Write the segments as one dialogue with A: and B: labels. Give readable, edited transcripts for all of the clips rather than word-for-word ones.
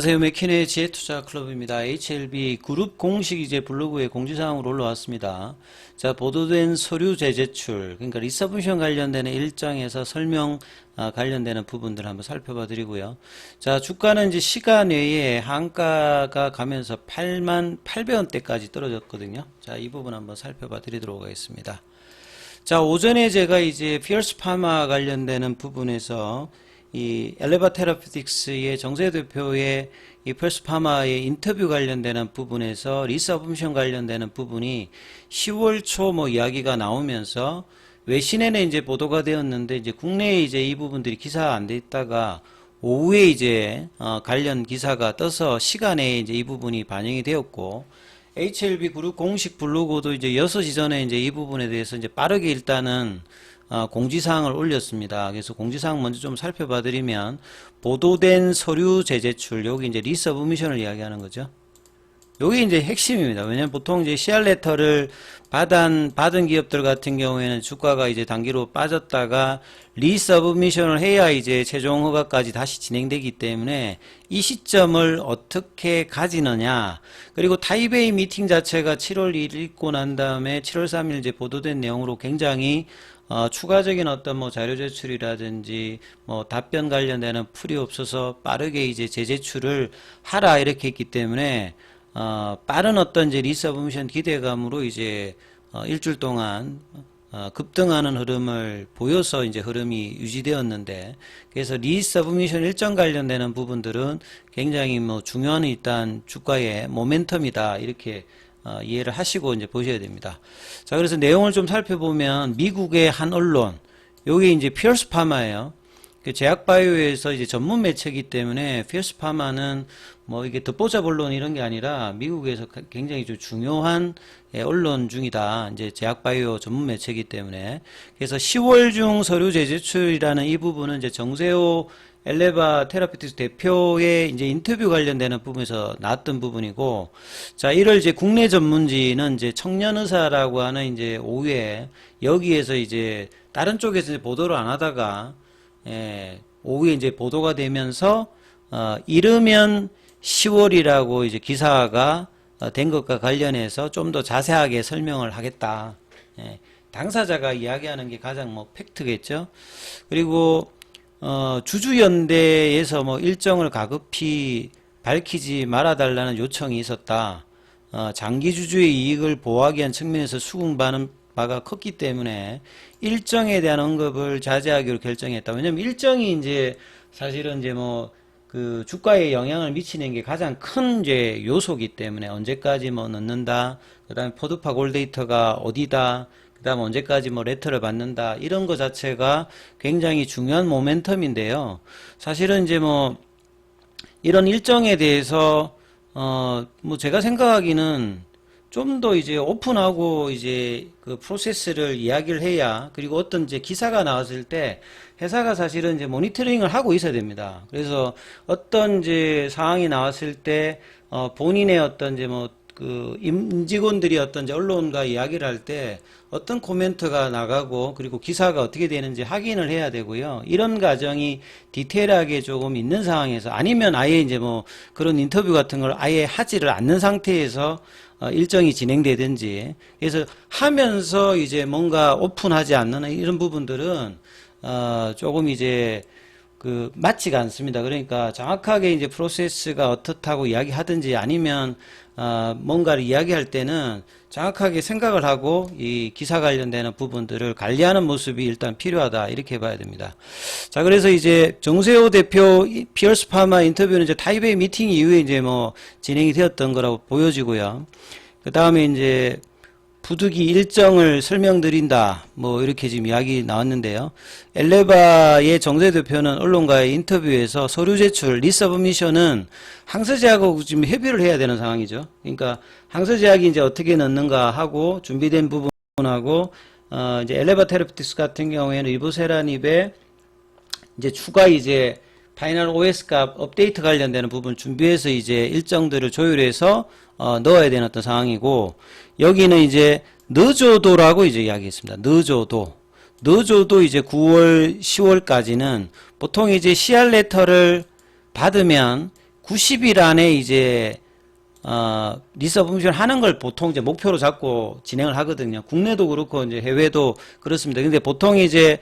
A: 안녕하세요. 맥키네의 지혜투자클럽입니다. HLB 그룹 공식 이제 블로그에 공지사항으로 올라왔습니다. 자, 보도된 서류 재제출, 그러니까 리서브미션 관련되는 일정에서 설명 관련되는 부분들 한번 살펴봐 드리고요. 자, 주가는 이제 시간 외에 한가가 가면서 88,800원대까지 떨어졌거든요. 자, 이 부분 한번 살펴봐 드리도록 하겠습니다. 자, 오전에 제가 이제 피어스 파마 관련되는 부분에서 이 엘레바 테라피틱스의 정세 대표의 이 피어스 파마의 인터뷰 관련되는 부분에서 리서브미션 관련되는 부분이 10월 초 뭐 이야기가 나오면서 외신에는 이제 보도가 되었는데 이제 국내에 이제 이 부분들이 기사가 안 돼 있다가 오후에 이제 관련 기사가 떠서 시간에 이제 이 부분이 반영이 되었고 HLB 그룹 공식 블로그도 이제 6시 전에 이제 이 부분에 대해서 이제 빠르게 일단은 공지사항을 올렸습니다. 그래서 공지사항 먼저 좀 살펴봐 드리면 보도된 서류 재제출, 여기 이제 리서브미션을 이야기하는 거죠. 여기 이제 핵심입니다. 왜냐면 보통 이제 CR 레터를 받은 기업들 같은 경우에는 주가가 이제 단기로 빠졌다가 리서브미션을 해야 이제 최종 허가까지 다시 진행되기 때문에 이 시점을 어떻게 가지느냐. 그리고 타이베이 미팅 자체가 7월 2일 있고 난 다음에 7월 3일 이제 보도된 내용으로 굉장히 추가적인 어떤 뭐 자료 제출이라든지 뭐 답변 관련되는 풀이 없어서 빠르게 이제 재제출을 하라 이렇게 했기 때문에 빠른 어떤 이제 리서브미션 기대감으로 이제 일주일 동안 급등하는 흐름을 보여서 이제 흐름이 유지되었는데, 그래서 리서브미션 일정 관련되는 부분들은 굉장히 뭐 중요한 일단 주가의 모멘텀이다 이렇게 이해를 하시고 이제 보셔야 됩니다. 자, 그래서 내용을 좀 살펴보면 미국의 한 언론, 여기 이제 피어스 파마예요. 제약바이오에서 이제 전문 매체이기 때문에 피어스 파마는 뭐 이게 듣보잡 언론 이런 게 아니라 미국에서 굉장히 좀 중요한 언론 중이다. 이제 제약바이오 전문 매체이기 때문에. 그래서 10월 중 서류 재제출이라는 이 부분은 이제 정세호 엘레바 테라피틱스 대표의 이제 인터뷰 관련되는 부분에서 나왔던 부분이고, 자, 이를 이제 국내 전문지는 이제 청년의사라고 하는 이제 오후에 여기에서 이제 다른 쪽에서 이제 보도를 안 하다가 오후에 이제 보도가 되면서 이르면 10월이라고 이제 기사가 된 것과 관련해서 좀 더 자세하게 설명을 하겠다. 당사자가 이야기하는 게 가장 뭐 팩트겠죠. 그리고 주주연대에서 뭐 일정을 가급히 밝히지 말아달라는 요청이 있었다. 장기 주주의 이익을 보호하기 위한 측면에서 수긍받는 바가 컸기 때문에 일정에 대한 언급을 자제하기로 결정했다. 왜냐면 일정이 이제 사실은 이제 뭐 그 주가에 영향을 미치는 게 가장 큰 이제 요소기 때문에 언제까지 뭐 넣는다. 그 다음에 포드파 골데이터가 어디다. 그 다음 언제까지 뭐 레터를 받는다. 이런 거 자체가 굉장히 중요한 모멘텀인데요. 사실은 이제 뭐 이런 일정에 대해서 뭐 제가 생각하기는 좀 더 이제 오픈하고 이제 그 프로세스를 이야기를 해야, 그리고 어떤 이제 기사가 나왔을 때 회사가 사실은 이제 모니터링을 하고 있어야 됩니다. 그래서 어떤 이제 상황이 나왔을 때 본인의 어떤 이제 뭐 그 임직원들이 어떤 이제 언론과 이야기를 할 때 어떤 코멘트가 나가고 그리고 기사가 어떻게 되는지 확인을 해야 되고요. 이런 과정이 디테일하게 조금 있는 상황에서, 아니면 아예 이제 뭐 그런 인터뷰 같은 걸 아예 하지를 않는 상태에서 일정이 진행되든지, 그래서 하면서 이제 뭔가 오픈하지 않는 이런 부분들은 조금 이제 그 맞지가 않습니다. 그러니까 정확하게 이제 프로세스가 어떻다고 이야기하든지, 아니면 뭔가를 이야기할 때는 정확하게 생각을 하고 이 기사 관련되는 부분들을 관리하는 모습이 일단 필요하다 이렇게 봐야 됩니다. 자, 그래서 이제 정세호 대표 피어스 파마 인터뷰는 이제 타이베이 미팅 이후에 이제 뭐 진행이 되었던 거라고 보여지고요. 그 다음에 이제 부득이 일정을 설명드린다 뭐 이렇게 지금 이야기 나왔는데요. 엘레바의 정세 대표는 언론과의 인터뷰에서 서류 제출 리서브미션은 항서제약하고 지금 협의를 해야 되는 상황이죠. 그러니까 항서제약이 이제 어떻게 넣는가 하고 준비된 부분하고 이제 엘레바 테라피틱스 같은 경우에는 리보세라닙에 이제 추가 이제 파이널 OS 값 업데이트 관련되는 부분 준비해서 이제 일정들을 조율해서 넣어야 되는 어떤 상황이고, 여기는 이제 늦어도라고 이제 이야기했습니다. 늦어도 이제 9월, 10월까지는 보통 이제 CR 레터를 받으면 90일 안에 이제 리서브미션 하는 걸 보통 이제 목표로 잡고 진행을 하거든요. 국내도 그렇고 이제 해외도 그렇습니다. 근데 보통 이제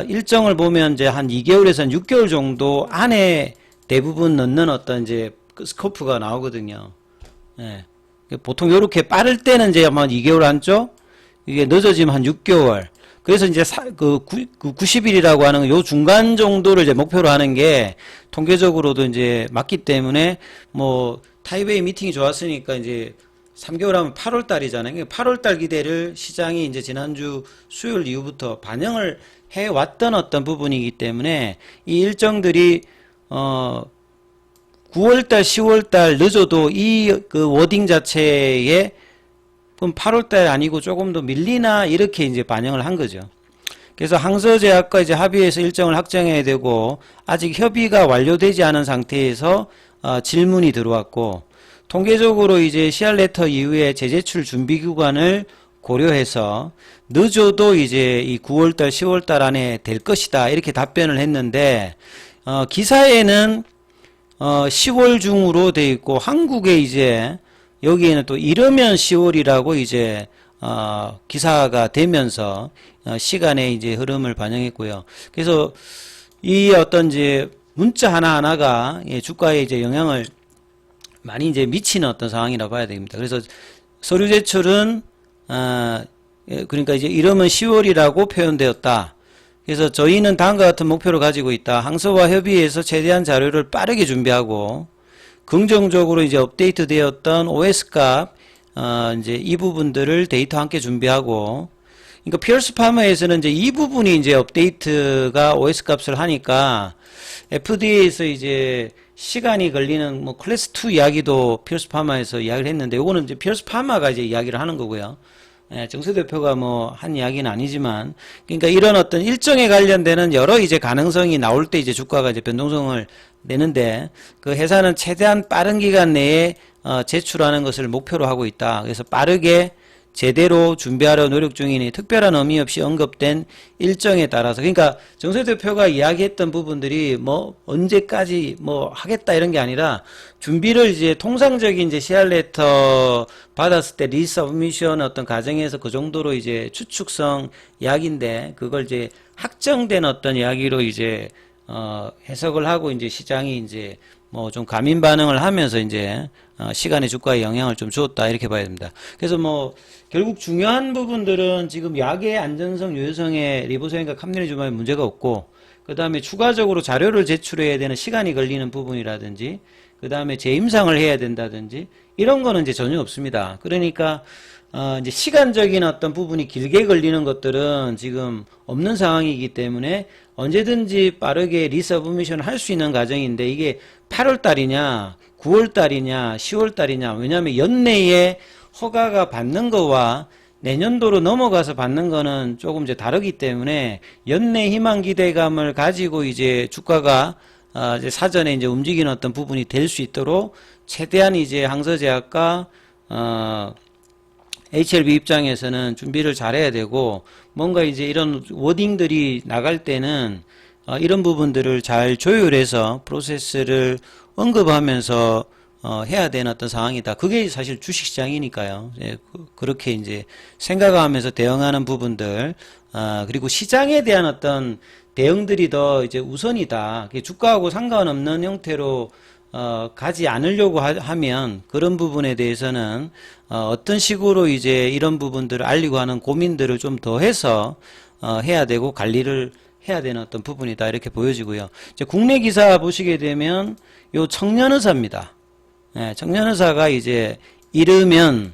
A: 일정을 보면 이제 한 2개월에서 한 6개월 정도 안에 대부분 넣는 어떤 이제 그 스코프가 나오거든요. 예. 보통 이렇게 빠를 때는 이제 아마 2개월 안쪽, 이게 늦어지면 한 6개월. 그래서 이제 90일이라고 하는 요 중간 정도를 이제 목표로 하는 게 통계적으로도 이제 맞기 때문에 뭐 타이베이 미팅이 좋았으니까 이제 3개월 하면 8월 달이잖아요. 8월 달 기대를 시장이 이제 지난주 수요일 이후부터 반영을 해 왔던 어떤 부분이기 때문에 이 일정들이 9월달, 10월달 늦어도 이 그 워딩 자체에 그럼 8월달 아니고 조금 더 밀리나 이렇게 이제 반영을 한 거죠. 그래서 항서제약과 이제 합의해서 일정을 확정해야 되고 아직 협의가 완료되지 않은 상태에서 질문이 들어왔고 통계적으로 이제 CR 레터 이후에 재제출 준비 기간을 고려해서 늦어도 이제 이 9월달, 10월달 안에 될 것이다 이렇게 답변을 했는데 기사에는 10월 중으로 돼 있고 한국에 이제 여기에는 또 이르면 10월이라고 이제 기사가 되면서 시간의 이제 흐름을 반영했고요. 그래서 이 어떤 이제 문자 하나하나가 주가에 이제 영향을 많이 이제 미치는 어떤 상황이라고 봐야 됩니다. 그래서 서류 제출은 그러니까 이제 이르면 10월이라고 표현되었다. 그래서 저희는 다음과 같은 목표를 가지고 있다. 항서와 협의해서 최대한 자료를 빠르게 준비하고 긍정적으로 이제 업데이트 되었던 OS 값, 이제 이 부분들을 데이터 함께 준비하고, 그러니까 피어스 파머에서는 이제 이 부분이 이제 업데이트가 OS 값을 하니까 FDA에서 이제 시간이 걸리는 뭐 클래스 2 이야기도 피어스 파머에서 이야기를 했는데 요거는 이제 피어스 파머가 이제 이야기를 하는 거고요. 정세 대표가 뭐 한 이야기는 아니지만, 그러니까 이런 어떤 일정에 관련되는 여러 이제 가능성이 나올 때 이제 주가가 이제 변동성을 내는데 그 회사는 최대한 빠른 기간 내에 제출하는 것을 목표로 하고 있다. 그래서 빠르게 제대로 준비하려 노력 중이니 특별한 의미 없이 언급된 일정에 따라서, 그러니까 정세 대표가 이야기했던 부분들이 뭐 언제까지 뭐 하겠다 이런 게 아니라 준비를 이제 통상적인 이제 CR 레터 받았을 때 리서브미션 어떤 과정에서 그 정도로 이제 추측성 이야기인데 그걸 이제 확정된 어떤 이야기로 이제 해석을 하고 이제 시장이 이제 뭐 좀 가민 반응을 하면서 이제 시간의 주가에 영향을 좀 주었다 이렇게 봐야 됩니다. 그래서 뭐 결국 중요한 부분들은 지금 약의 안전성, 유효성에 리보소인과 캄리주마에 문제가 없고, 그 다음에 추가적으로 자료를 제출해야 되는 시간이 걸리는 부분이라든지, 그 다음에 재임상을 해야 된다든지 이런 거는 이제 전혀 없습니다. 그러니까 이제 시간적인 어떤 부분이 길게 걸리는 것들은 지금 없는 상황이기 때문에 언제든지 빠르게 리서브미션을 할 수 있는 과정인데 이게 8월 달이냐 9월 달이냐 10월 달이냐, 왜냐하면 연내에 허가가 받는 거와 내년도로 넘어가서 받는 거는 조금 이제 다르기 때문에 연내 희망 기대감을 가지고 이제 주가가 이제 사전에 이제 움직이는 어떤 부분이 될 수 있도록 최대한 이제 항서제약과 HLB 입장에서는 준비를 잘해야 되고, 뭔가 이제 이런 워딩들이 나갈 때는 이런 부분들을 잘 조율해서 프로세스를 언급하면서 해야 되는 어떤 상황이다. 그게 사실 주식시장이니까요. 그렇게 이제 생각하면서 대응하는 부분들, 그리고 시장에 대한 어떤 대응들이 더 이제 우선이다. 주가하고 상관없는 형태로 가지 않으려고 하면 그런 부분에 대해서는 어떤 식으로 이제 이런 부분들을 알리고 하는 고민들을 좀 더 해서 해야 되고 관리를 해야 되는 어떤 부분이다 이렇게 보여지고요. 이제 국내 기사 보시게 되면 요 청년의사입니다. 청년의사가 이제 이르면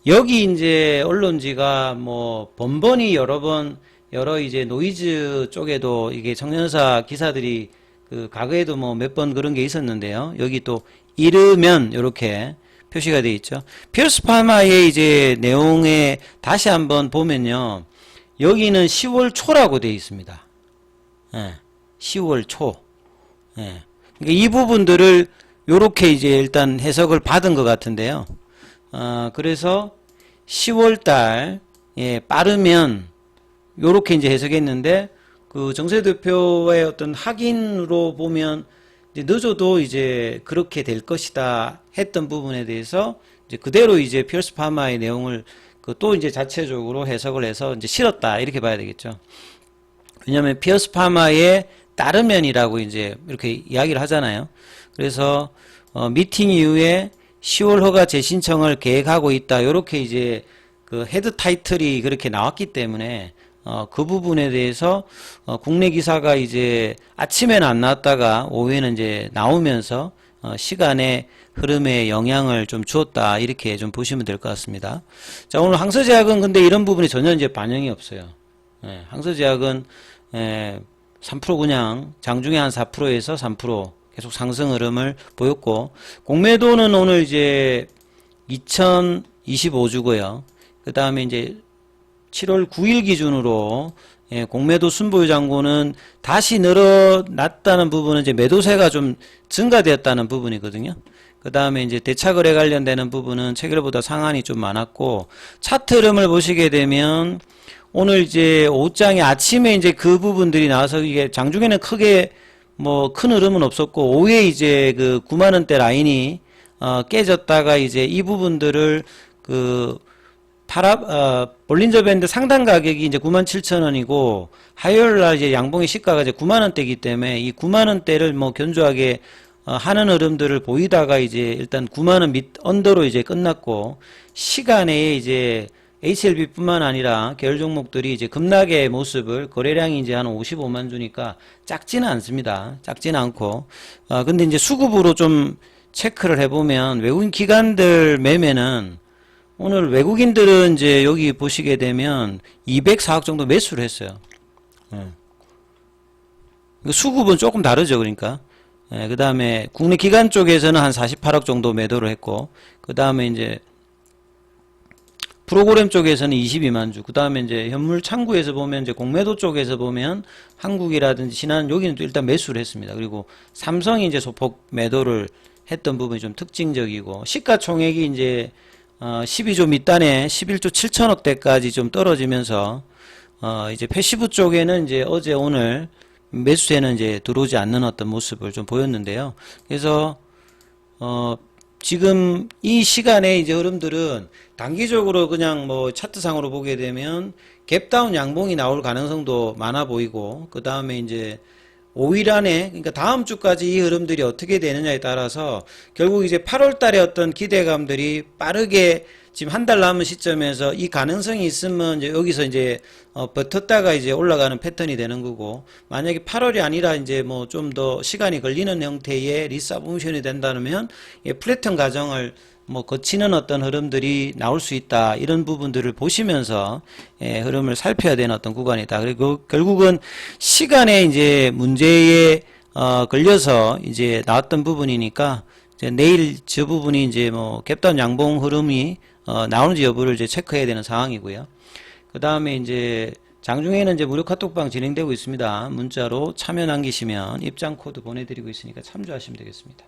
A: 여기 이제 언론지가 뭐 번번이 여러 이제 노이즈 쪽에도 이게 청년의사 기사들이 그 과거에도 뭐 몇 번 그런 게 있었는데요. 여기 또 이르면 이렇게 표시가 되어 있죠. 피어스 파마의 이제 내용에 다시 한번 보면요. 여기는 10월 초라고 되어 있습니다. 10월 초. 그러니까 이 부분들을 요렇게 이제 일단 해석을 받은 것 같은데요. 그래서 10월 달, 빠르면 요렇게 이제 해석했는데 그 정세 대표의 어떤 확인으로 보면 이제 늦어도 이제 그렇게 될 것이다 했던 부분에 대해서 이제 그대로 이제 피어스 파마의 내용을 또 이제 자체적으로 해석을 해서 이제 실었다 이렇게 봐야 되겠죠. 왜냐하면 피어스 파마의 따르면이라고 이제 이렇게 이야기를 하잖아요. 그래서 미팅 이후에 10월 허가 재신청을 계획하고 있다. 이렇게 이제 그 헤드 타이틀이 그렇게 나왔기 때문에 그 부분에 대해서 국내 기사가 이제 아침에는 안 나왔다가 오후에는 이제 나오면서 시간의 흐름에 영향을 좀 주었다 이렇게 좀 보시면 될 것 같습니다. 자, 오늘 항서제약은 근데 이런 부분이 전혀 이제 반영이 없어요. 항서제약은 3% 그냥 장중에 한 4%에서 3% 계속 상승 흐름을 보였고, 공매도는 오늘 이제 2025주고요. 그 다음에 이제 7월 9일 기준으로 공매도 순보유 잔고는 다시 늘어났다는 부분은 이제 매도세가 좀 증가되었다는 부분이거든요. 그 다음에 이제 대차거래 관련되는 부분은 체결보다 상한이 좀 많았고, 차트 흐름을 보시게 되면 오늘 이제 오후장에 아침에 이제 그 부분들이 나와서 이게 장중에는 크게 뭐 큰 흐름은 없었고, 오후에 이제 그 9만원대 라인이 깨졌다가 이제 이 부분들을 그 볼린저 밴드 상단 가격이 이제 97,000원이고 화요일 날 이제 양봉의 시가가 이제 9만원대이기 때문에 이 9만원대를 뭐 견조하게 하는 흐름들을 보이다가 이제 일단 9만원 밑 언더로 이제 끝났고, 시간에 이제 HLB뿐만 아니라 계열 종목들이 이제 급락의 모습을, 거래량이 이제 한 55만 주니까 작지는 않습니다. 작지는 않고, 근데 이제 수급으로 좀 체크를 해보면 외국인 기관들 매매는 오늘 외국인들은 이제 여기 보시게 되면 204억 정도 매수를 했어요. 수급은 조금 다르죠, 그러니까. 그 다음에 국내 기관 쪽에서는 한 48억 정도 매도를 했고, 그 다음에 이제 프로그램 쪽에서는 22만 주, 그 다음에 이제 현물 창구에서 보면 이제 공매도 쪽에서 보면 한국이라든지 신한 여기는 또 일단 매수를 했습니다. 그리고 삼성이 이제 소폭 매도를 했던 부분이 좀 특징적이고, 시가총액이 이제 12조 밑단에 11조 7천억대까지 좀 떨어지면서 이제 패시브 쪽에는 이제 어제 오늘 매수세는 이제 들어오지 않는 어떤 모습을 좀 보였는데요. 그래서 지금 이 시간에 이제 흐름들은 단기적으로 그냥 뭐 차트상으로 보게 되면 갭다운 양봉이 나올 가능성도 많아 보이고, 그 다음에 이제 5일 안에, 그러니까 다음 주까지 이 흐름들이 어떻게 되느냐에 따라서 결국 이제 8월 달에 어떤 기대감들이 빠르게 지금 한 달 남은 시점에서 이 가능성이 있으면 이제 여기서 이제 버텼다가 이제 올라가는 패턴이 되는 거고, 만약에 8월이 아니라 이제 뭐 좀 더 시간이 걸리는 형태의 리서브미션이 된다면 플래턴 과정을 뭐 거치는 어떤 흐름들이 나올 수 있다, 이런 부분들을 보시면서 흐름을 살펴야 되는 어떤 구간이다. 그리고 결국은 시간에 이제 문제에 걸려서 이제 나왔던 부분이니까 이제 내일 저 부분이 이제 뭐 갭다운 양봉 흐름이 나오는지 여부를 이제 체크해야 되는 상황이고요. 그 다음에 이제 장중에는 이제 무료 카톡방 진행되고 있습니다. 문자로 참여 남기시면 입장 코드 보내드리고 있으니까 참조하시면 되겠습니다.